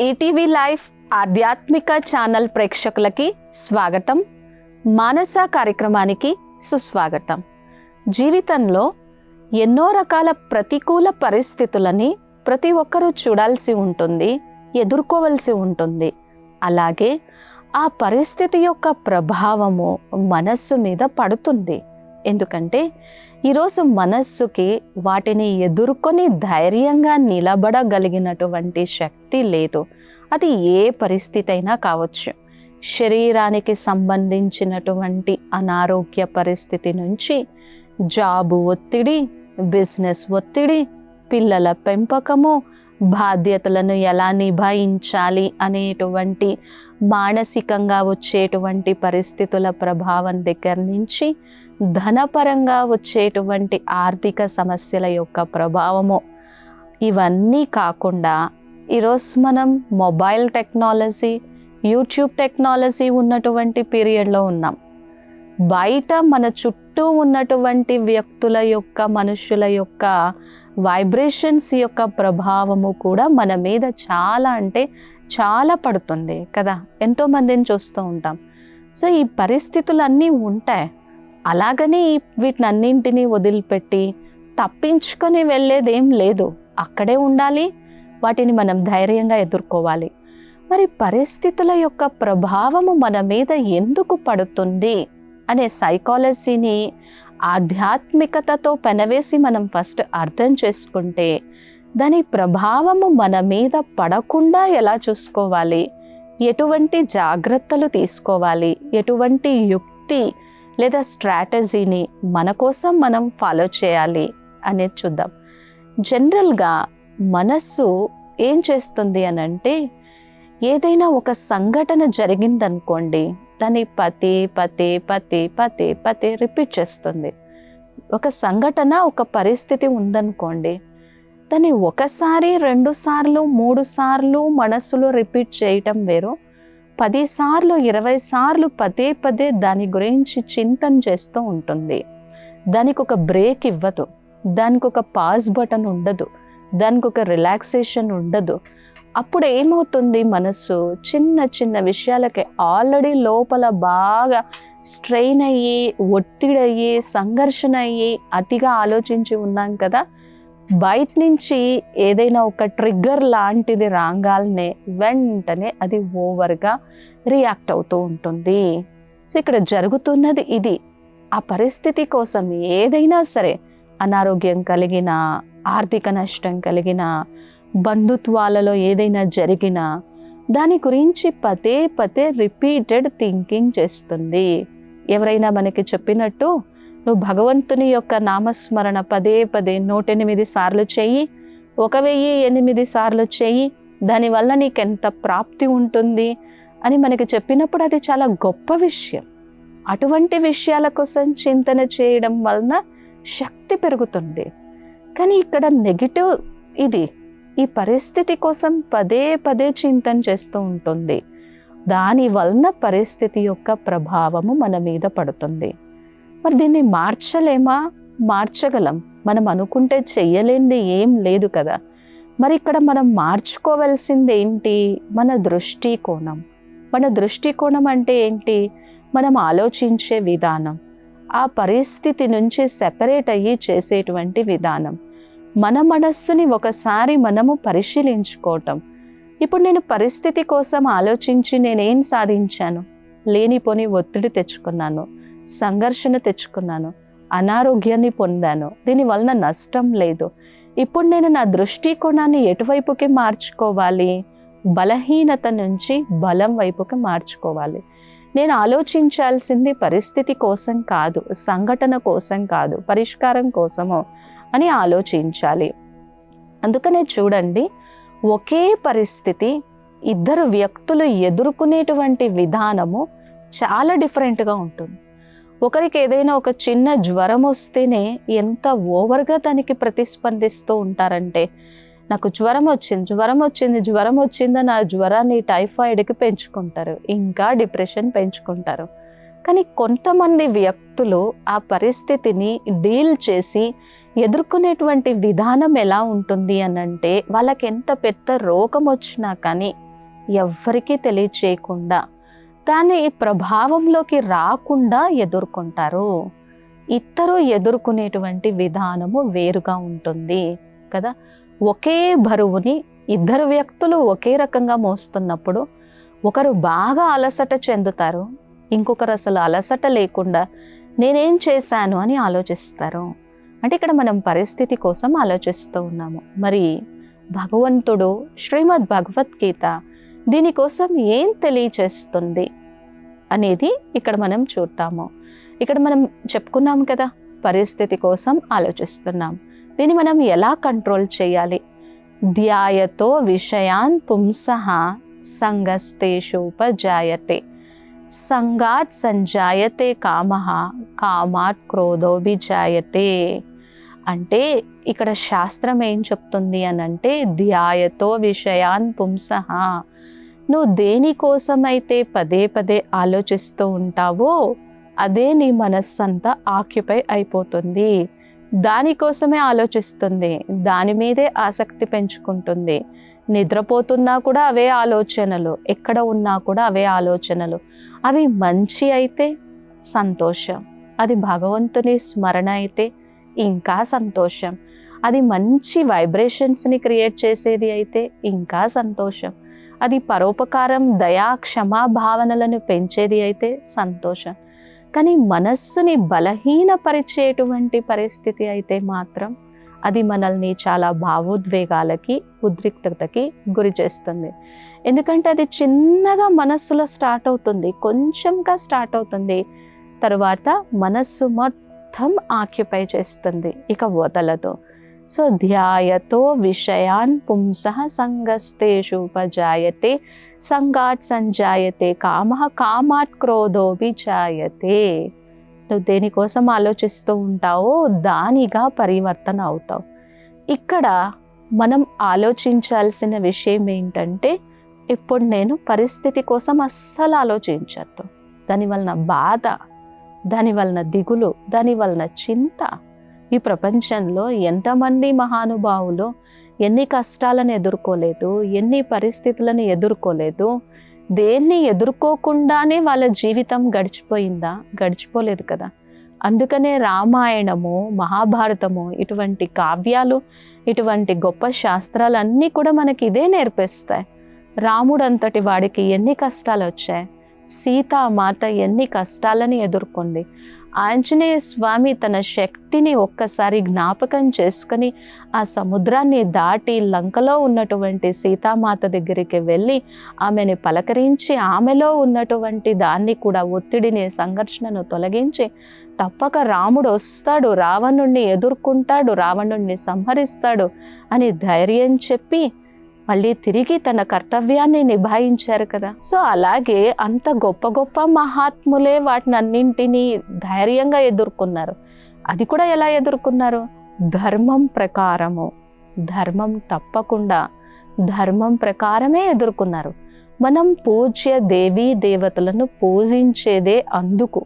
ETV life ఆధ్యాత్మిక channel ప్రేక్షకులకి స్వాగతం. మానస కార్యక్రమానికి సుస్వాగతం. జీవితంలో ఎన్నో రకాల ప్రతికూల పరిస్థితులని ప్రతి ఒక్కరూ చూడాల్సి ఉంటుంది, ఎదుర్కోవలసి ఉంటుంది. అలాగే ఆ పరిస్థితి యొక్క ప్రభావము మనస్సు మీద పడుతుంది. ఎందుకంటే ఈరోజు మనస్సుకి వాటిని ఎదుర్కొని ధైర్యంగా నిలబడగలిగినటువంటి శక్తి లేదు. అది ఏ పరిస్థితి అయినా కావచ్చు. శరీరానికి సంబంధించినటువంటి అనారోగ్య పరిస్థితి నుంచి జాబు ఒత్తిడి, బిజినెస్ ఒత్తిడి, పిల్లల పెంపకము, బాధ్యతలను ఎలా నిభాయించాలి అనేటువంటి మానసికంగా వచ్చేటువంటి పరిస్థితుల ప్రభావం దగ్గర నుంచి ధనపరంగా వచ్చేటువంటి ఆర్థిక సమస్యల యొక్క ప్రభావము, ఇవన్నీ కాకుండా ఈరోజు మనం మొబైల్ టెక్నాలజీ, యూట్యూబ్ టెక్నాలజీ ఉన్నటువంటి పీరియడ్లో ఉన్నాం. బయట మన చుట్టూ ఉన్నటువంటి వ్యక్తుల యొక్క, మనుషుల యొక్క వైబ్రేషన్స్ యొక్క ప్రభావము కూడా మన మీద చాలా అంటే చాలా పడుతుంది కదా. ఎంతోమందిని చూస్తూ ఉంటాం. సో ఈ పరిస్థితులన్నీ ఉంటాయి. అలాగని వీటినన్నింటినీ వదిలిపెట్టి తప్పించుకొని వెళ్ళేదేం లేదు. అక్కడే ఉండాలి, వాటిని మనం ధైర్యంగా ఎదుర్కోవాలి. మరి పరిస్థితుల యొక్క ప్రభావము మన మీద ఎందుకు పడుతుంది అనే సైకాలజీని ఆధ్యాత్మికతతో పెనవేసి మనం ఫస్ట్ అర్థం చేసుకుంటే దాని ప్రభావము మన మీద పడకుండా ఎలా చూసుకోవాలి, ఎటువంటి జాగ్రత్తలు తీసుకోవాలి, ఎటువంటి యుక్తి లేదా స్ట్రాటజీని మన కోసం మనం ఫాలో చేయాలి అనేది చూద్దాం. జనరల్గా మనస్సు ఏం చేస్తుంది అని అంటే, ఏదైనా ఒక సంఘటన జరిగిందనుకోండి, దాన్ని పదే పదే పదే పదే పదే రిపీట్ చేస్తుంది. ఒక సంఘటన, ఒక పరిస్థితి ఉందనుకోండి, దాన్ని ఒకసారి, 2 సార్లు, 3 సార్లు మనస్సులో రిపీట్ చేయటం వేరు. 10 సార్లు, 20 సార్లు పదే పదే దాని గురించి చింతన చేస్తూ ఉంటుంది. దానికి ఒక బ్రేక్ ఇవ్వదు, దానికి ఒక పాజ్ బటన్ ఉండదు, దానికి ఒక రిలాక్సేషన్ ఉండదు. అప్పుడు ఏమవుతుంది, మనసు చిన్న చిన్న విషయాలకే ఆల్రెడీ లోపల బాగా స్ట్రెయిన్ అయ్యి, ఒత్తిడి అయ్యి, సంఘర్షణ అయ్యి, అతిగా ఆలోచించి ఉన్నాం కదా. బయట నుంచి ఏదైనా ఒక ట్రిగ్గర్ లాంటిది రాగానే వెంటనే అది ఓవర్గా రియాక్ట్ అవుతూ ఉంటుంది. సో ఇక్కడ జరుగుతున్నది ఇది. ఆ పరిస్థితి కోసం ఏదైనా సరే, అనారోగ్యం కలిగిన, ఆర్థిక నష్టం కలిగిన, బంధుత్వాలలో ఏదైనా జరిగినా దాని గురించి పదే పదే రిపీటెడ్ థింకింగ్ చేస్తుంది. ఎవరైనా మనకి చెప్పినట్టు, నువ్వు భగవంతుని యొక్క నామస్మరణ పదే పదే 108 సార్లు చెయ్యి, 1008 సార్లు చెయ్యి, దానివల్ల నీకెంత ప్రాప్తి ఉంటుంది అని మనకి చెప్పినప్పుడు అది చాలా గొప్ప విషయం. అటువంటి విషయాల కోసం చింతన చేయడం వలన శక్తి పెరుగుతుంది. కానీ ఇక్కడ నెగిటివ్ ఇది, ఈ పరిస్థితి కోసం పదే పదే చింతన చేస్తూ ఉంటుంది. దాని వలన పరిస్థితి యొక్క ప్రభావము మన మీద పడుతుంది. మరి దీన్ని మార్చలేమా? మార్చగలం. మనం అనుకుంటే చెయ్యలేనిది ఏం లేదు కదా. మరి ఇక్కడ మనం మార్చుకోవాల్సింది ఏంటి? మన దృష్టికోణం. మన దృష్టికోణం అంటే ఏంటి? మనం ఆలోచించే విధానం, ఆ పరిస్థితి నుంచి సెపరేట్ అయ్యి చేసేటువంటి విధానం, మన మనస్సుని ఒకసారి మనము పరిశీలించుకోవటం. ఇప్పుడు నేను పరిస్థితి కోసం ఆలోచించి నేనేం సాధించాను? లేనిపోని ఒత్తిడి తెచ్చుకున్నాను, సంఘర్షణ తెచ్చుకున్నాను, అనారోగ్యాన్ని పొందాను, దీనివలన నష్టం లేదు. ఇప్పుడు నేను నా దృష్టికోణాన్ని ఎటువైపుకి మార్చుకోవాలి? బలహీనత నుంచి బలం వైపుకి మార్చుకోవాలి. నేను ఆలోచించాల్సింది పరిస్థితి కోసం కాదు, సంఘటన కోసం కాదు, పరిష్కారం కోసము అని ఆలోచించాలి. అందుకనే చూడండి, ఒకే పరిస్థితి ఇద్దరు వ్యక్తులు ఎదుర్కొనేటువంటి విధానము చాలా డిఫరెంట్గా ఉంటుంది. ఒకరికి ఏదైనా ఒక చిన్న జ్వరం వస్తేనే ఎంత ఓవర్గా దానికి ప్రతిస్పందిస్తూ ఉంటారంటే, నాకు జ్వరం వచ్చిందని ఆ జ్వరాన్ని టైఫాయిడ్కి పెంచుకుంటారు, ఇంకా డిప్రెషన్ పెంచుకుంటారు. కానీ కొంతమంది వ్యక్తులు ఆ పరిస్థితిని డీల్ చేసి ఎదుర్కొనేటువంటి విధానం ఎలా ఉంటుంది అనంటే, వాళ్ళకి ఎంత పెద్ద రోగం వచ్చినా కానీ ఎవ్వరికీ తెలియచేయకుండా దాని ప్రభావంలోకి రాకుండా ఎదుర్కొంటారు. ఇద్దరు ఎదుర్కొనేటువంటి విధానము వేరుగా ఉంటుంది కదా. ఒకే బరువుని ఇద్దరు వ్యక్తులు ఒకే రకంగా మోస్తున్నప్పుడు ఒకరు బాగా అలసట చెందుతారు, ఇంకొకరు అసలు అలసట లేకుండా నేనేం చేశాను అని ఆలోచిస్తారు. అంటే ఇక్కడ మనం పరిస్థితి కోసం ఆలోచిస్తూ ఉన్నాము. మరి భగవంతుడు శ్రీమద్ భగవద్గీత దీనికోసం ఏం తెలియచేస్తుంది అనేది ఇక్కడ మనం చూద్దాము. ఇక్కడ మనం చెప్పుకున్నాం కదా, పరిస్థితి కోసం ఆలోచిస్తున్నాం. దీన్ని మనం ఎలా కంట్రోల్ చేయాలి? ధ్యాయతో విషయాన్ పుంసః సంగస్తేషూపజాయతే సంగాత్ సంజాయతే కామః కామాత్ క్రోధోభిజాయతే. అంటే ఇక్కడ శాస్త్రం ఏం చెప్తుంది అనంటే, ధ్యాయతో విషయాన్ పుంసః, నువ్వు దేనికోసమైతే పదే పదే ఆలోచిస్తూ ఉంటావో అదే నీ మనస్సంతా ఆక్యుపై అయిపోతుంది. దానికోసమే ఆలోచిస్తుంది, దాని మీదే ఆసక్తి పెంచుకుంటుంది. నిద్రపోతున్నా కూడా అవే ఆలోచనలు, ఎక్కడ ఉన్నా కూడా అవే ఆలోచనలు. అవి మంచి అయితే సంతోషం, అది భగవంతుని స్మరణ అయితే ఇంకా సంతోషం, అది మంచి వైబ్రేషన్స్ని క్రియేట్ చేసేది అయితే ఇంకా సంతోషం, అది పరోపకారం, దయా, క్షమా భావనలను పెంచేది అయితే సంతోషం. కానీ మనస్సుని బలహీనపరిచేటువంటి పరిస్థితి అయితే మాత్రం అది మనల్ని చాలా భావోద్వేగాలకి, ఉద్రిక్తతకి గురి చేస్తుంది. ఎందుకంటే అది చిన్నగా మనస్సులో స్టార్ట్ అవుతుంది, కొంచెంగా స్టార్ట్ అవుతుంది, తర్వాత మనస్సు మొత్తం ఆక్యుపై చేస్తుంది, ఇక వదలదు. సో ధ్యాయతో విషయాన్ పుంసః సంగస్తేషూపజాయతే సంగాత్ సంజాయతే కామః కామాత్ క్రోధోభిజాయతే. నువ్వు దేనికోసం ఆలోచిస్తూ ఉంటావో దానిగా పరివర్తన అవుతావు. ఇక్కడ మనం ఆలోచించాల్సిన విషయం ఏంటంటే, ఇప్పుడు నేను పరిస్థితి కోసం అస్సలు ఆలోచించద్దు. దానివలన బాధ, దానివలన దిగులు, దానివలన చింత. ఈ ప్రపంచంలో ఎంతమంది మహానుభావులు ఎన్ని కష్టాలను ఎదుర్కోలేదు, ఎన్ని పరిస్థితులను ఎదుర్కోలేదు, దేన్ని ఎదుర్కోకుండానే వాళ్ళ జీవితం గడిచిపోయిందా? గడిచిపోలేదు కదా. అందుకనే రామాయణము, మహాభారతము, ఇటువంటి కావ్యాలు, ఇటువంటి గొప్ప శాస్త్రాలన్నీ కూడా మనకి ఇదే నేర్పిస్తాయి. రాముడు అంతటి వాడికి ఎన్ని కష్టాలు వచ్చాయి, సీతామాత ఎన్ని కష్టాలని ఎదుర్కొంది, ఆంజనేయ స్వామి తన శక్తిని ఒక్కసారి జ్ఞాపకం చేసుకుని ఆ సముద్రాన్ని దాటి లంకలో ఉన్నటువంటి సీతామాత దగ్గరికి వెళ్ళి ఆమెని పలకరించి ఆమెలో ఉన్నటువంటి దాన్ని కూడా, ఒత్తిడిని, సంఘర్షణను తొలగించి తప్పక రాముడు వస్తాడు, రావణుణ్ణి ఎదుర్కొంటాడు, రావణుణ్ణి సంహరిస్తాడు అని ధైర్యం చెప్పి మళ్ళీ తిరిగి తన కర్తవ్యాన్ని నిభాయించారు కదా. సో అలాగే అంత గొప్ప గొప్ప మహాత్ములే వాటిని అన్నింటినీ ధైర్యంగా ఎదుర్కొన్నారు. అది కూడా ఎలా ఎదుర్కొన్నారు? ధర్మం ప్రకారము, ధర్మం తప్పకుండా ధర్మం ప్రకారమే ఎదుర్కొన్నారు. మనం పూజ్య దేవీ దేవతలను పూజించేదే అందుకు,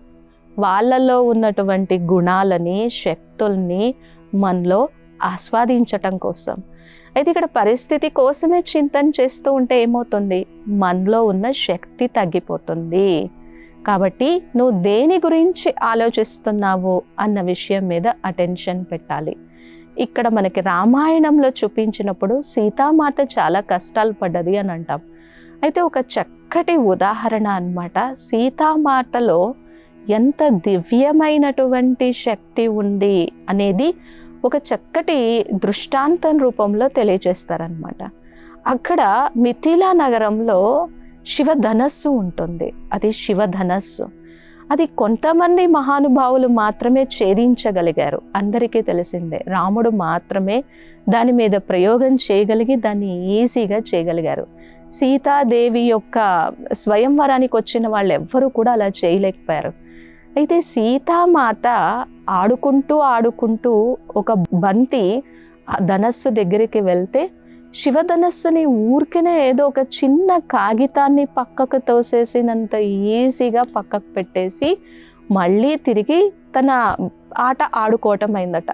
వాళ్ళలో ఉన్నటువంటి గుణాలని, శక్తుల్ని మనలో ఆస్వాదించటం కోసం. అయితే ఇక్కడ పరిస్థితి కోసమే చింతన చేస్తూ ఉంటే ఏమవుతుంది? మనలో ఉన్న శక్తి తగ్గిపోతుంది. కాబట్టి నువ్వు దేని గురించి ఆలోచిస్తున్నావు అన్న విషయం మీద అటెన్షన్ పెట్టాలి. ఇక్కడ మనకి రామాయణంలో చూపించినప్పుడు సీతామాత చాలా కష్టాలు పడ్డది అని అంటాం. అయితే ఒక చక్కటి ఉదాహరణ అన్నమాట. సీతామాతలో ఎంత దివ్యమైనటువంటి శక్తి ఉంది అనేది ఒక చక్కటి దృష్టాంతం రూపంలో తెలియజేస్తారనమాట. అక్కడ మిథిలా నగరంలో శివధనస్సు ఉంటుంది. అది శివధనస్సు. అది కొంతమంది మహానుభావులు మాత్రమే ఛేదించగలిగారు. అందరికీ తెలిసిందే, రాముడు మాత్రమే దాని మీద ప్రయోగం చేయగలిగి దాన్ని ఈజీగా చేయగలిగారు. సీతాదేవి యొక్క స్వయంవరానికి వచ్చిన వాళ్ళు ఎవ్వరూ కూడా అలా చేయలేకపోయారు. అయితే సీతామాత ఆడుకుంటూ ఆడుకుంటూ ఒక బంతి ఆ ధనస్సు దగ్గరికి వెళ్తే శివధనస్సుని ఊరికనే ఏదో ఒక చిన్న కాగితాన్ని పక్కకు తోసేసినంత ఈజీగా పక్కకు పెట్టేసి మళ్ళీ తిరిగి తన ఆట ఆడుకోవటం అయిందట.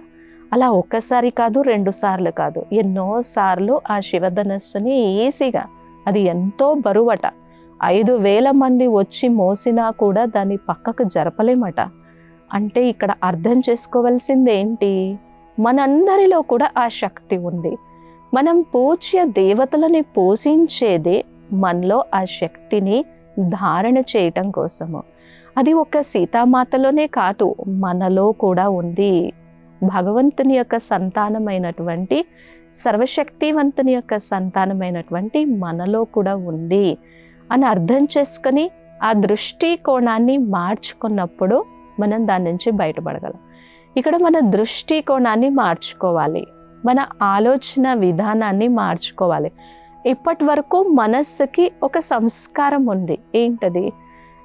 అలా ఒక్కసారి కాదు, 2 సార్లు కాదు, ఎన్నోసార్లు ఆ శివధనస్సుని ఈజీగా అది ఎంతో బరువట. 5,000 మంది వచ్చి మోసినా కూడా దాన్ని పక్కకు జరపలేమట. అంటే ఇక్కడ అర్థం చేసుకోవాల్సింది ఏంటి? మనందరిలో కూడా ఆ శక్తి ఉంది. మనం పూజ్య దేవతలని పోషించేదే మనలో ఆ శక్తిని ధారణ చేయటం కోసము. అది ఒక సీతామాతలోనే కాదు, మనలో కూడా ఉంది. భగవంతుని యొక్క సంతానమైనటువంటి, సర్వశక్తివంతుని యొక్క సంతానమైనటువంటి మనలో కూడా ఉంది అని అర్థం చేసుకొని ఆ దృష్టి కోణాన్ని మార్చుకున్నప్పుడు మనం దాని నుంచి బయటపడగలం. ఇక్కడ మన దృష్టి కోణాన్ని మార్చుకోవాలి, మన ఆలోచన విధానాన్ని మార్చుకోవాలి. ఇప్పటి వరకు మనస్సుకి ఒక సంస్కారం ఉంది. ఏంటది?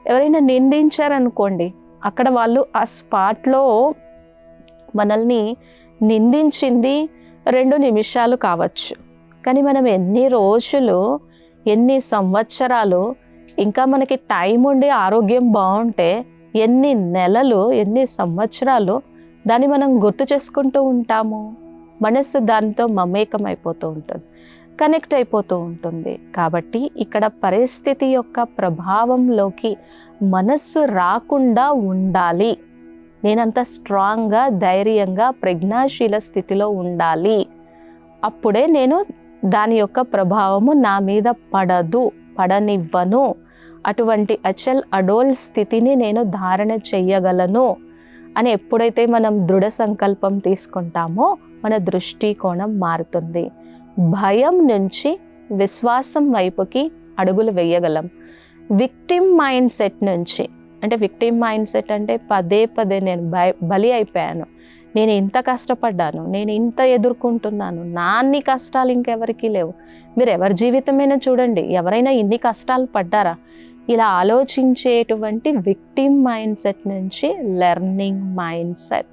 ఎవరైనా నిందించారనుకోండి, అక్కడ వాళ్ళు ఆ స్పాట్లో మనల్ని నిందించింది 2 నిమిషాలు కావచ్చు, కానీ మనం ఎన్ని రోజులు, ఎన్ని సంవత్సరాలు, ఇంకా మనకి టైం ఉండి ఆరోగ్యం బాగుంటే ఎన్ని నెలలు, ఎన్ని సంవత్సరాలు దాన్ని మనం గుర్తు చేసుకుంటూ ఉంటాము. మనస్సు దాంతో మమేకం అయిపోతూ ఉంటుంది, కనెక్ట్ అయిపోతూ ఉంటుంది. కాబట్టి ఇక్కడ పరిస్థితి యొక్క ప్రభావంలోకి మనస్సు రాకుండా ఉండాలి. నేనంత స్ట్రాంగ్గా, ధైర్యంగా, ప్రజ్ఞాశీల స్థితిలో ఉండాలి. అప్పుడే నేను దాని యొక్క ప్రభావము నా మీద పడనివ్వను. అటువంటి అచల్ అడోల్ స్థితిని నేను ధారణ చెయ్యగలను అని ఎప్పుడైతే మనం దృఢ సంకల్పం తీసుకుంటామో మన దృష్టికోణం మారుతుంది. భయం నుంచి విశ్వాసం వైపుకి అడుగులు వేయగలం. విక్టిమ్ మైండ్ సెట్ నుంచి, అంటే విక్టిమ్ మైండ్ సెట్ అంటే పదే పదే నేను బలి అయిపోయాను, నేను ఇంత కష్టపడ్డాను, నేను ఇంత ఎదుర్కొంటున్నాను, నా అన్ని కష్టాలు ఇంకెవరికి లేవు. మీరు ఎవరి జీవితమైనా చూడండి, ఎవరైనా ఇన్ని కష్టాలు పడ్డారా? ఇలా ఆలోచించేటువంటి విక్టిమ్ మైండ్ సెట్ నుంచి లెర్నింగ్ మైండ్ సెట్,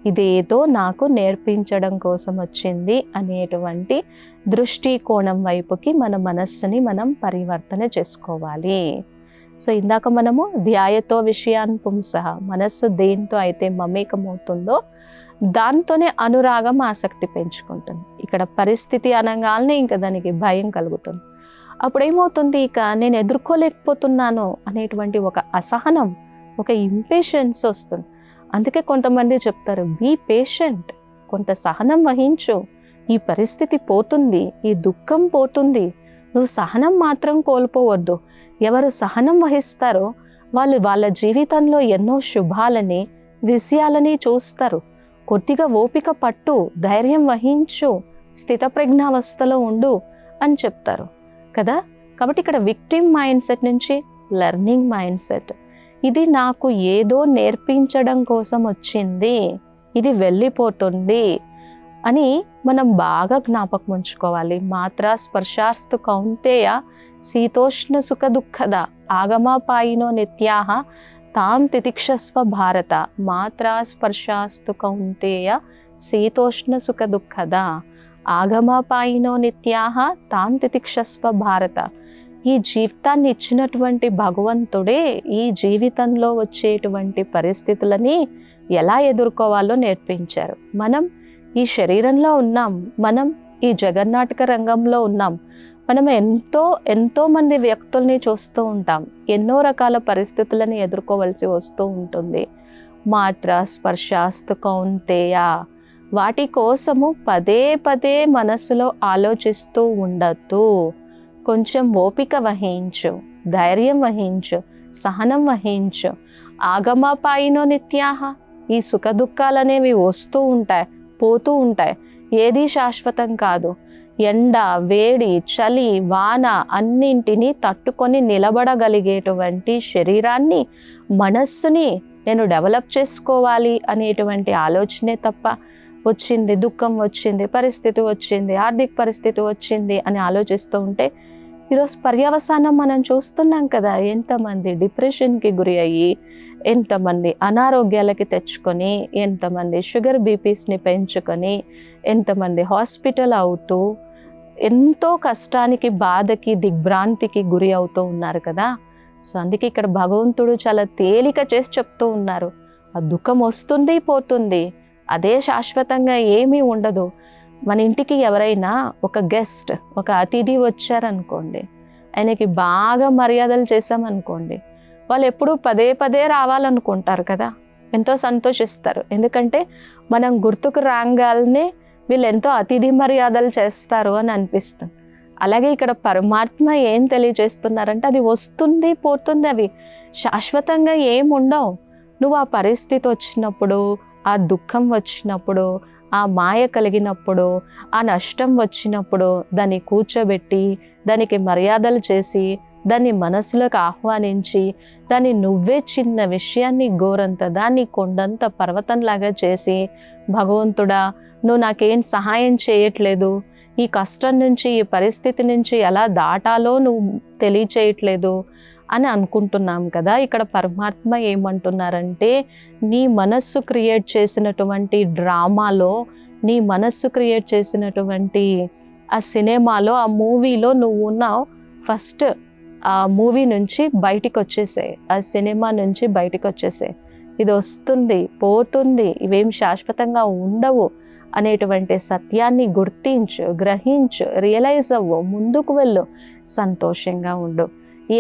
ఇదేదో నాకు నేర్పించడం కోసం వచ్చింది అనేటువంటి దృష్టికోణం వైపుకి మన మనస్సుని మనం పరివర్తన చేసుకోవాలి. సో ఇందాక మనము ధ్యాయతో విషయాన్ పుంసః, మనస్సు దేంతో అయితే మమేకమవుతుందో దాంతోనే అనురాగం, ఆసక్తి పెంచుకుంటుంది. ఇక్కడ పరిస్థితి అనగానే ఇంకా దానికి భయం కలుగుతుంది. అప్పుడేమవుతుంది? ఇక నేను ఎదుర్కోలేకపోతున్నాను అనేటువంటి ఒక అసహనం, ఒక ఇంపేషన్స్ వస్తుంది. అందుకే కొంతమంది చెప్తారు, బీ పేషెంట్, కొంత సహనం వహించు, ఈ పరిస్థితి పోతుంది, ఈ దుఃఖం పోతుంది, నువ్వు సహనం మాత్రం కోల్పోవద్దు. ఎవరు సహనం వహిస్తారో వాళ్ళు వాళ్ళ జీవితంలో ఎన్నో శుభాలని, విజయాలని చూస్తారు. కొద్దిగా ఓపిక పట్టు, ధైర్యం వహించు, స్థితప్రజ్ఞావస్థలో ఉండు అని చెప్తారు కదా. కాబట్టి ఇక్కడ విక్టిమ్ మైండ్ సెట్ నుంచి లెర్నింగ్ మైండ్ సెట్, ఇది నాకు ఏదో నేర్పించడం కోసం వచ్చింది, ఇది వెళ్ళిపోతుంది అని మనం బాగా జ్ఞాపకం ఉంచుకోవాలి. మాత్రా స్పర్శాస్తు కౌంతేయ శీతోష్ణ సుఖ దుఃఖద ఆగమాపాయినో నిత్యాః తాం తితిక్షస్వ భారత. మాత్రా స్పర్శాస్తు కౌంతేయ శీతోష్ణ సుఖ దుఃఖద ఆగమాపాయినో నిత్యాః తాం తితిక్షస్వ భారత. ఈ జీవితాన్ని ఇచ్చినటువంటి భగవంతుడే ఈ జీవితంలో వచ్చేటువంటి పరిస్థితులని ఎలా ఎదుర్కోవాలో నేర్పించారు. మనం ఈ శరీరంలో ఉన్నాం, మనం ఈ జగన్నాటక రంగంలో ఉన్నాం, మనం ఎంతో మంది వ్యక్తుల్ని చూస్తూ ఉంటాం, ఎన్నో రకాల పరిస్థితులను ఎదుర్కోవలసి వస్తూ ఉంటుంది. మాత్ర స్పర్శాస్తు కౌంతేయ, వాటి కోసము పదే పదే మనసులో ఆలోచిస్తూ ఉండద్దు. కొంచెం ఓపిక వహించు, ధైర్యం వహించు, సహనం వహించు. ఆగమాపాయినో నిత్యాః, ఈ సుఖ దుఃఖాలు అనేవి వస్తూ ఉంటాయి, పోతూ ఉంటాయి, ఏది శాశ్వతం కాదు. ఎండ, వేడి, చలి, వాన అన్నింటినీ తట్టుకొని నిలబడగలిగేటువంటి శరీరాన్ని, మనస్సుని నేను డెవలప్ చేసుకోవాలి అనేటువంటి ఆలోచనే తప్ప వచ్చింది దుఃఖం, వచ్చింది పరిస్థితి, వచ్చింది ఆర్థిక పరిస్థితి వచ్చింది అని ఆలోచిస్తూ ఉంటే ఈరోజు పర్యవసానం మనం చూస్తున్నాం కదా. ఎంతమంది డిప్రెషన్కి గురి అయ్యి, ఎంతమంది అనారోగ్యాలకి తెచ్చుకొని, ఎంతమంది షుగర్ బీపీస్ని పెంచుకొని, ఎంతమంది హాస్పిటల్ అవుతూ ఎంతో కష్టానికి, బాధకి, దిగ్భ్రాంతికి గురి అవుతూ ఉన్నారు కదా. సో అందుకే ఇక్కడ భగవంతుడు చాలా తేలిక చేసి చెప్తూ ఉన్నారు, ఆ దుఃఖం వస్తుంది, పోతుంది, అదే శాశ్వతంగా ఏమీ ఉండదు. మన ఇంటికి ఎవరైనా ఒక గెస్ట్, ఒక అతిథి వచ్చారనుకోండి, ఆయనకి బాగా మర్యాదలు చేసామనుకోండి, వాళ్ళు ఎప్పుడూ పదే పదే రావాలనుకుంటారు కదా, ఎంతో సంతోషిస్తారు. ఎందుకంటే మనం గుర్తుకు రాగానే వీళ్ళు ఎంతో అతిథి మర్యాదలు చేస్తారు అని అనిపిస్తుంది. అలాగే ఇక్కడ పరమాత్మ ఏం తెలియజేస్తున్నారంటే అది వస్తుంది పోతుంది, అవి శాశ్వతంగా ఏముండవు. నువ్వు ఆ పరిస్థితి వచ్చినప్పుడు, ఆ దుఃఖం వచ్చినప్పుడు, ఆ మాయ కలిగినప్పుడు, ఆ నష్టం వచ్చినప్పుడు దాన్ని కూర్చోబెట్టి, దానికి మర్యాదలు చేసి, దాన్ని మనసులోకి ఆహ్వానించి, దాన్ని నువ్వే చిన్న విషయాన్ని గోరంత దాన్ని కొండంత పర్వతంలాగా చేసి, భగవంతుడా నువ్వు నాకేం సహాయం చేయట్లేదు, ఈ కష్టం నుంచి ఈ పరిస్థితి నుంచి ఎలా దాటాలో నువ్వు తెలియచేయట్లేదు అని అనుకుంటున్నాం కదా. ఇక్కడ పరమాత్మ ఏమంటున్నారంటే నీ మనస్సు క్రియేట్ చేసినటువంటి డ్రామాలో, నీ మనస్సు క్రియేట్ చేసినటువంటి ఆ సినిమాలో, ఆ మూవీలో నువ్వు ఉన్నావు. ఫస్ట్ ఆ మూవీ నుంచి బయటికి వచ్చేసాయి, ఆ సినిమా నుంచి బయటికి వచ్చేసాయి. ఇది వస్తుంది పోతుంది, ఇవేం శాశ్వతంగా ఉండవు అనేటువంటి సత్యాన్ని గుర్తించు, గ్రహించు, రియలైజ్ అవ్వు, ముందుకు వెళ్ళు, సంతోషంగా ఉండు.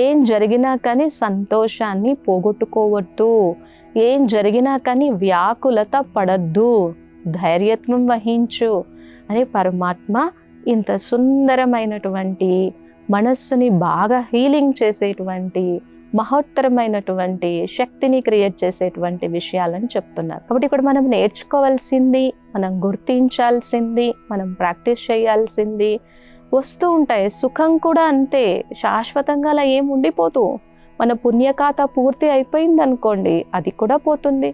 ఏం జరిగినా కానీ సంతోషాన్ని పోగొట్టుకోవద్దు, ఏం జరిగినా కానీ వ్యాకులత పడద్దు, ధైర్యత్వం వహించు అని పరమాత్మ ఇంత సుందరమైనటువంటి మనస్సుని బాగా హీలింగ్ చేసేటువంటి మహోత్తరమైనటువంటి శక్తిని క్రియేట్ చేసేటువంటి విషయాలని చెప్తున్నారు. కాబట్టి ఇక్కడ మనం నేర్చుకోవాల్సింది, మనం గుర్తించాల్సింది, మనం ప్రాక్టీస్ చేయాల్సింది వస్తూ ఉంటాయి. సుఖం కూడా అంతే, శాశ్వతంగా అలా ఏం ఉండిపోతూ, మన పుణ్యఖాతా పూర్తి అయిపోయింది అనుకోండి, అది కూడా పోతుంది.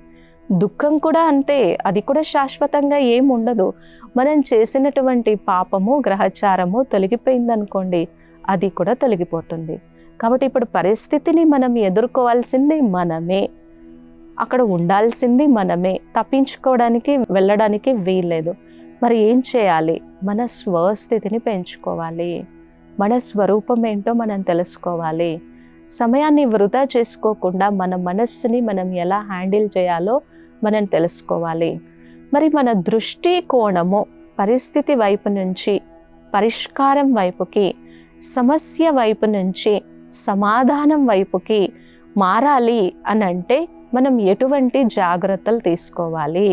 దుఃఖం కూడా అంతే, అది కూడా శాశ్వతంగా ఏం ఉండదు. మనం చేసినటువంటి పాపము, గ్రహచారము తొలగిపోయింది అనుకోండి, అది కూడా తొలగిపోతుంది. కాబట్టి ఇప్పుడు పరిస్థితిని మనం ఎదుర్కోవాల్సింది మనమే, అక్కడ ఉండాల్సింది మనమే, తప్పించుకోవడానికి వెళ్ళడానికి వీల్లేదు. మరి ఏం చేయాలి? మన స్వస్థితిని పెంచుకోవాలి, మన స్వరూపం ఏంటో మనం తెలుసుకోవాలి. సమయాన్ని వృధా చేసుకోకుండా మన మనస్సుని మనం ఎలా హ్యాండిల్ చేయాలో మనం తెలుసుకోవాలి. మరి మన దృష్టి కోణము పరిస్థితి వైపు నుంచి పరిష్కారం వైపుకి, సమస్య వైపు నుంచి సమాధానం వైపుకి మారాలి అని అంటే మనం ఎటువంటి జాగ్రత్తలు తీసుకోవాలి,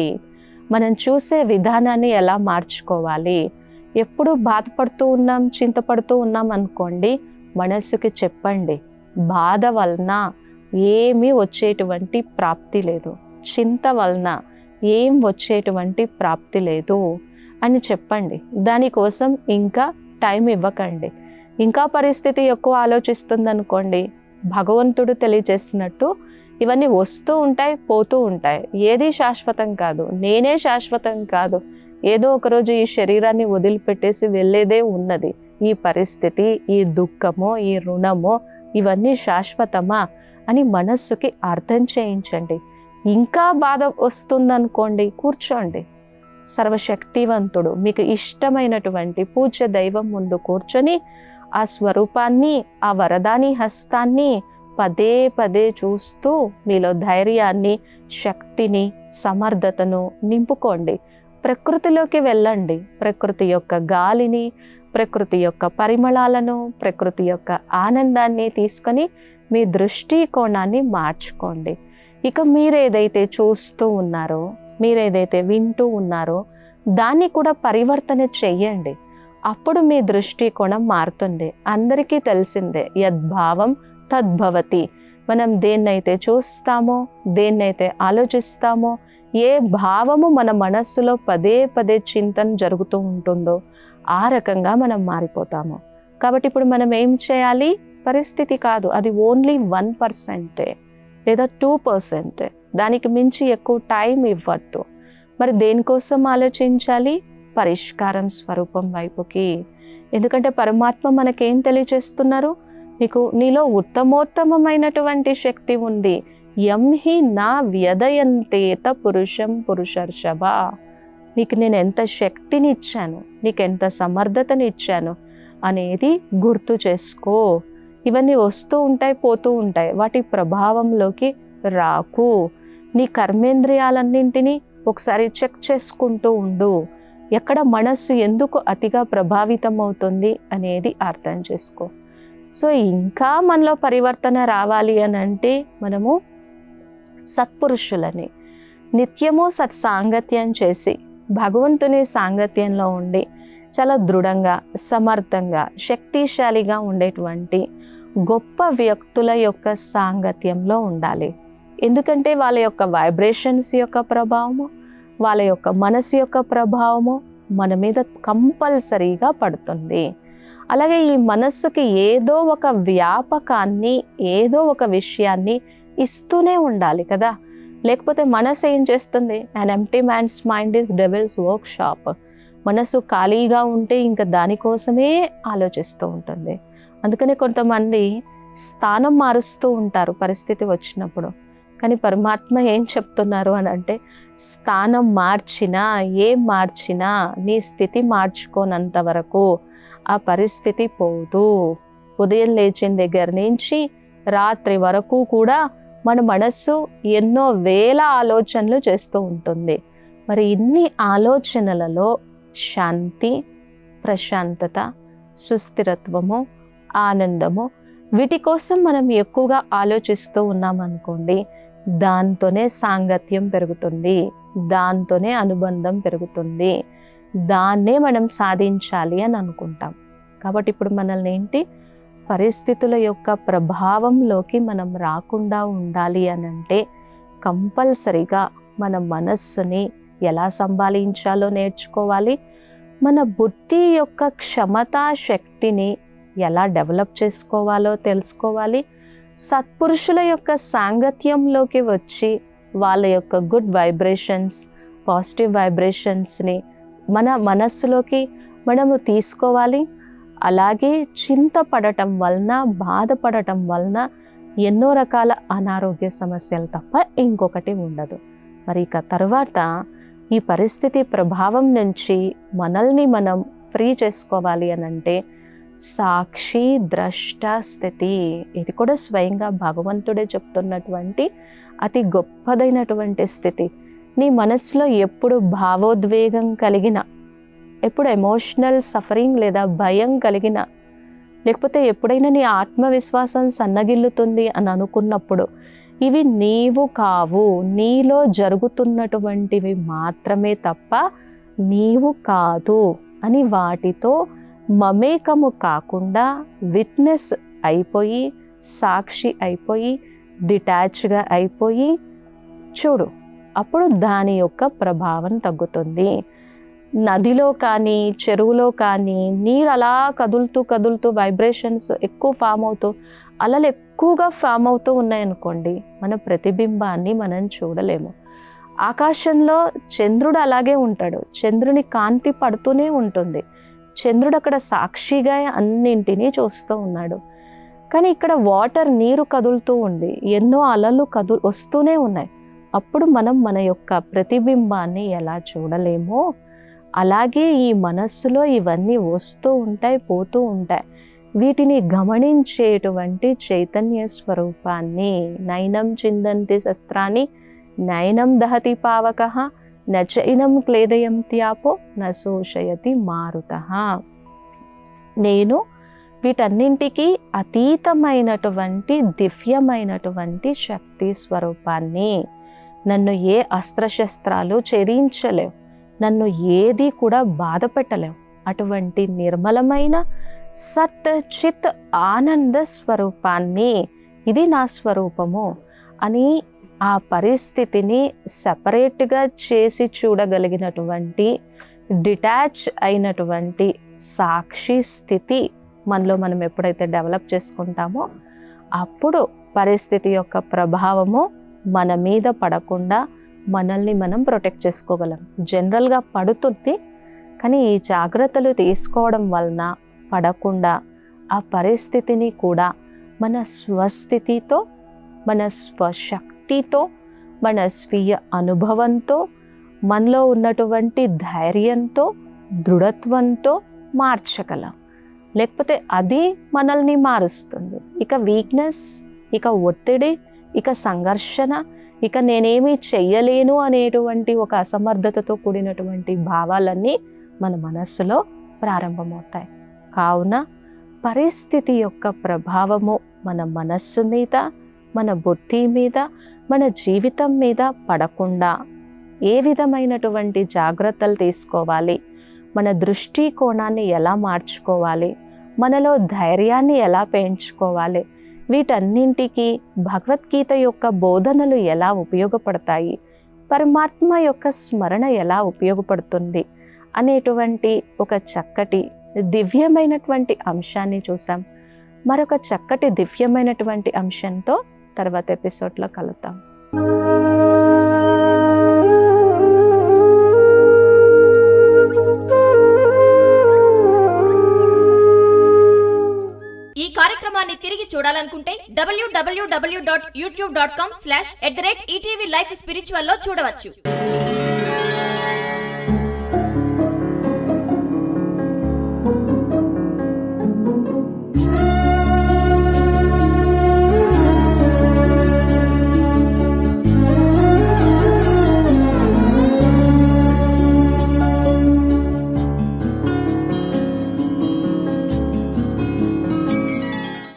మనం చూసే విధానాన్ని ఎలా మార్చుకోవాలి. ఎప్పుడు బాధపడుతూ ఉన్నాం, చింతపడుతూ ఉన్నాం అనుకోండి, మనస్సుకి చెప్పండి, బాధ వలన ఏమీ వచ్చేటువంటి ప్రాప్తి లేదు, చింత వలన ఏం వచ్చేటువంటి ప్రాప్తి లేదు అని చెప్పండి. దానికోసం ఇంకా టైం ఇవ్వకండి. ఇంకా పరిస్థితి ఎక్కువ ఆలోచిస్తుంది అనుకోండి, భగవంతుడు తెలియజేసినట్టు ఇవన్నీ వస్తూ ఉంటాయి, పోతూ ఉంటాయి. ఏది శాశ్వతం కాదు, నేనే శాశ్వతం కాదు. ఏదో ఒకరోజు ఈ శరీరాన్ని వదిలిపెట్టేసి వెళ్ళేదే ఉన్నది. ఈ పరిస్థితి, ఈ దుఃఖమో, ఈ రుణమో ఇవన్నీ శాశ్వతమా అని మనస్సుకి అర్థం చేయించండి. ఇంకా బాధ వస్తుందనుకోండి, కూర్చోండి. సర్వశక్తివంతుడు మీకు ఇష్టమైనటువంటి పూజ్య దైవం ముందు కూర్చొని ఆ స్వరూపాన్ని, ఆ వరదాని హస్తాన్ని పదే పదే చూస్తూ మీలో ధైర్యాన్ని, శక్తిని, సమర్థతను నింపుకోండి. ప్రకృతిలోకి వెళ్ళండి. ప్రకృతి యొక్క గాలిని, ప్రకృతి యొక్క పరిమళాలను, ప్రకృతి యొక్క ఆనందాన్ని తీసుకొని మీ దృష్టి కోణాన్ని మార్చుకోండి. ఇక మీరేదైతే చూస్తూ ఉన్నారో, మీరేదైతే వింటూ ఉన్నారో దాన్ని కూడా పరివర్తన చెయ్యండి. అప్పుడు మీ దృష్టికోణం మారుతుంది. అందరికీ తెలిసిందే, యద్భావం తద్భవతి. మనం దేన్నైతే చూస్తామో, దేన్నైతే ఆలోచిస్తామో, ఏ భావము మన మనస్సులో పదే పదే చింతన జరుగుతూ ఉంటుందో ఆ రకంగా మనం మారిపోతాము. కాబట్టి ఇప్పుడు మనం ఏం చేయాలి? పరిస్థితి కాదు, అది ఓన్లీ 1% లేదా 2%, దానికి మించి ఎక్కువ టైం ఇవ్వద్దు. మరి దేనికోసం ఆలోచించాలి? పరిష్కారం స్వరూపం వైపుకి. ఎందుకంటే పరమాత్మ మనకేం తెలియజేస్తున్నారు? నీలో ఉత్తమోత్తమైనటువంటి శక్తి ఉంది. యం హి నా వ్యదయంతేత పురుషం పురుషర్షభ. నీకు నేను ఎంత శక్తిని ఇచ్చాను, నీకెంత సమర్థతని ఇచ్చాను అనేది గుర్తు చేసుకో. ఇవన్నీ వస్తూ ఉంటాయి, పోతూ ఉంటాయి, వాటి ప్రభావంలోకి రాకు. నీ కర్మేంద్రియాలన్నింటినీ ఒకసారి చెక్ చేసుకుంటూ ఉండు. ఎక్కడ మనస్సు ఎందుకు అతిగా ప్రభావితం అవుతుంది అనేది అర్థం చేసుకో. సో ఇంకా మనలో పరివర్తన రావాలి అని అంటే మనము సత్పురుషులని నిత్యము సత్సాంగత్యం చేసి భగవంతుని సాంగత్యంలో ఉండి చాలా దృఢంగా, సమర్థంగా, శక్తిశాలిగా ఉండేటువంటి గొప్ప వ్యక్తుల యొక్క సాంగత్యంలో ఉండాలి. ఎందుకంటే వాళ్ళ యొక్క వైబ్రేషన్స్ యొక్క ప్రభావము, వాళ్ళ యొక్క మనసు యొక్క ప్రభావము మన మీద కంపల్సరీగా పడుతుంది. అలాగే ఈ మనస్సుకి ఏదో ఒక వ్యాపకాన్ని, ఏదో ఒక విషయాన్ని ఇస్తూనే ఉండాలి కదా. లేకపోతే మనసు ఏం చేస్తుంది? An empty man's mind is devil's workshop. మనసు ఖాళీగా ఉంటే ఇంకా దానికోసమే ఆలోచిస్తూ ఉంటుంది. అందుకని కొంతమంది స్థానం మారుస్తూ ఉంటారు పరిస్థితి వచ్చినప్పుడు. కానీ పరమాత్మ ఏం చెప్తున్నారు అని అంటే, స్థానం మార్చినా, ఏం మార్చినా నీ స్థితి మార్చుకోనంత వరకు ఆ పరిస్థితి పోదు. ఉదయం లేచిన దగ్గర నుంచి రాత్రి వరకు కూడా మన మనస్సు ఎన్నో వేల ఆలోచనలు చేస్తూ ఉంటుంది. మరి ఇన్ని ఆలోచనలలో శాంతి, ప్రశాంతత, సుస్థిరత్వము, ఆనందము, వీటి కోసం మనం ఎక్కువగా ఆలోచిస్తూ ఉన్నామనుకోండి, దాంతోనే సాంగత్యం పెరుగుతుంది, దాంతోనే అనుబంధం పెరుగుతుంది, దాన్నే మనం సాధించాలి అని అనుకుంటాం. కాబట్టి ఇప్పుడు మనల్ని ఏంటి, పరిస్థితుల యొక్క ప్రభావంలోకి మనం రాకుండా ఉండాలి అని అంటే కంపల్సరిగా మన మనస్సుని ఎలా సంభాళించాలో నేర్చుకోవాలి. మన బుద్ధి యొక్క క్షమతా శక్తిని ఎలా డెవలప్ చేసుకోవాలో తెలుసుకోవాలి. సత్పురుషుల యొక్క సాంగత్యంలోకి వచ్చి వాళ్ళ యొక్క గుడ్ వైబ్రేషన్స్, పాజిటివ్ వైబ్రేషన్స్ని మన మనస్సులోకి మనము తీసుకోవాలి. అలాగే చింతపడటం వలన, బాధపడటం వలన ఎన్నో రకాల అనారోగ్య సమస్యలు తప్ప ఇంకొకటి ఉండదు. మరి ఇక తర్వాత ఈ పరిస్థితి ప్రభావం నుంచి మనల్ని మనం ఫ్రీ చేసుకోవాలి అని అంటే సాక్షి ద్రష్ట స్థితి. ఇది కూడా స్వయంగా భగవంతుడే చెప్తున్నటువంటి అతి గొప్పదైనటువంటి స్థితి. నీ మనసులో ఎప్పుడు భావోద్వేగం కలిగిన, ఎప్పుడు ఎమోషనల్ సఫరింగ్ లేదా భయం కలిగిన, లేకపోతే ఎప్పుడైనా నీ ఆత్మవిశ్వాసం సన్నగిల్లుతుంది అని అనుకున్నప్పుడు ఇవి నీవు కావు, నీలో జరుగుతున్నటువంటివి మాత్రమే తప్ప నీవు కాదు అని వాటితో మమేకము కాకుండా విట్నెస్ అయిపోయి, సాక్షి అయిపోయి, డిటాచ్గా అయిపోయి చూడు. అప్పుడు దాని యొక్క ప్రభావం తగ్గుతుంది. నదిలో కానీ, చెరువులో కానీ నీరు అలా కదులుతూ కదులుతూ వైబ్రేషన్స్ ఎక్కువ ఫామ్ అవుతూ, అలలు ఎక్కువగా ఫామ్ అవుతూ ఉన్నాయనుకోండి, మన ప్రతిబింబాన్ని మనం చూడలేము. ఆకాశంలో చంద్రుడు అలాగే ఉంటాడు, చంద్రుని కాంతి పడుతూనే ఉంటుంది. చంద్రుడు అక్కడ సాక్షిగా అన్నింటినీ చూస్తూ ఉన్నాడు. కానీ ఇక్కడ వాటర్, నీరు కదులుతూ ఉంది, ఎన్నో అలలు వస్తూనే ఉన్నాయి. అప్పుడు మనం మన యొక్క ప్రతిబింబాన్ని ఎలా చూడలేమో అలాగే ఈ మనస్సులో ఇవన్నీ వస్తూ ఉంటాయి, పోతూ ఉంటాయి. వీటిని గమనించేటువంటి చైతన్య స్వరూపాన్ని నైనం చిందంతి శస్త్రాన్ని నైనం దహతి పావకః నచైనం క్లేదయంత్యాపో నశోషయతి మారుతః. నేను వీటన్నింటికి అతీతమైనటువంటి దివ్యమైనటువంటి శక్తి స్వరూపాన్ని. నన్ను ఏ అస్త్రశస్త్రాలు ఛేదించలేవు, నన్ను ఏది కూడా బాధ పెట్టలేవు. అటువంటి నిర్మలమైన సత్ చిత్ ఆనంద స్వరూపాన్ని, ఇది నా స్వరూపము అని ఆ పరిస్థితిని సపరేట్గా చేసి చూడగలిగినటువంటి డిటాచ్ అయినటువంటి సాక్షి స్థితి మనలో మనం ఎప్పుడైతే డెవలప్ చేసుకుంటామో అప్పుడు పరిస్థితి యొక్క ప్రభావము మన మీద పడకుండా మనల్ని మనం ప్రొటెక్ట్ చేసుకోగలం. జనరల్గా పడుతుంది, కానీ ఈ జాగ్రత్తలు తీసుకోవడం వలన పడకుండా ఆ పరిస్థితిని కూడా మన స్వస్థితితో, మన స్వశక్తితో, మన స్వీయ అనుభవంతో, మనలో ఉన్నటువంటి ధైర్యంతో, దృఢత్వంతో మార్చగలం. లేకపోతే అది మనల్ని మారుస్తుంది. ఇక వీక్నెస్, ఇక ఒత్తిడి, ఇక సంఘర్షణ, ఇక నేనేమీ చెయ్యలేను అనేటువంటి ఒక అసమర్థతతో కూడినటువంటి భావాలన్నీ మన మనస్సులో ప్రారంభమవుతాయి. కావున పరిస్థితి యొక్క ప్రభావము మన మనస్సు మీద, మన బుద్ధి మీద, మన జీవితం మీద పడకుండా ఏ విధమైనటువంటి జాగ్రత్తలు తీసుకోవాలి, మన దృష్టికోణాన్ని ఎలా మార్చుకోవాలి, మనలో ధైర్యాన్ని ఎలా పెంచుకోవాలి, వీటన్నింటికి భగవద్గీత యొక్క బోధనలు ఎలా ఉపయోగపడతాయి, పరమాత్మ యొక్క స్మరణ ఎలా ఉపయోగపడుతుంది అనేటువంటి ఒక చక్కటి దివ్యమైనటువంటి అంశాన్ని చూసాం. మరొక చక్కటి దివ్యమైనటువంటి అంశంతో తర్వాత ఎపిసోడ్లో కలుద్దాం. ఈ కార్యక్రమాన్ని తిరిగి చూడాలనుకుంటే www.youtube.com/@ETV Life Spiritual లో చూడవచ్చు.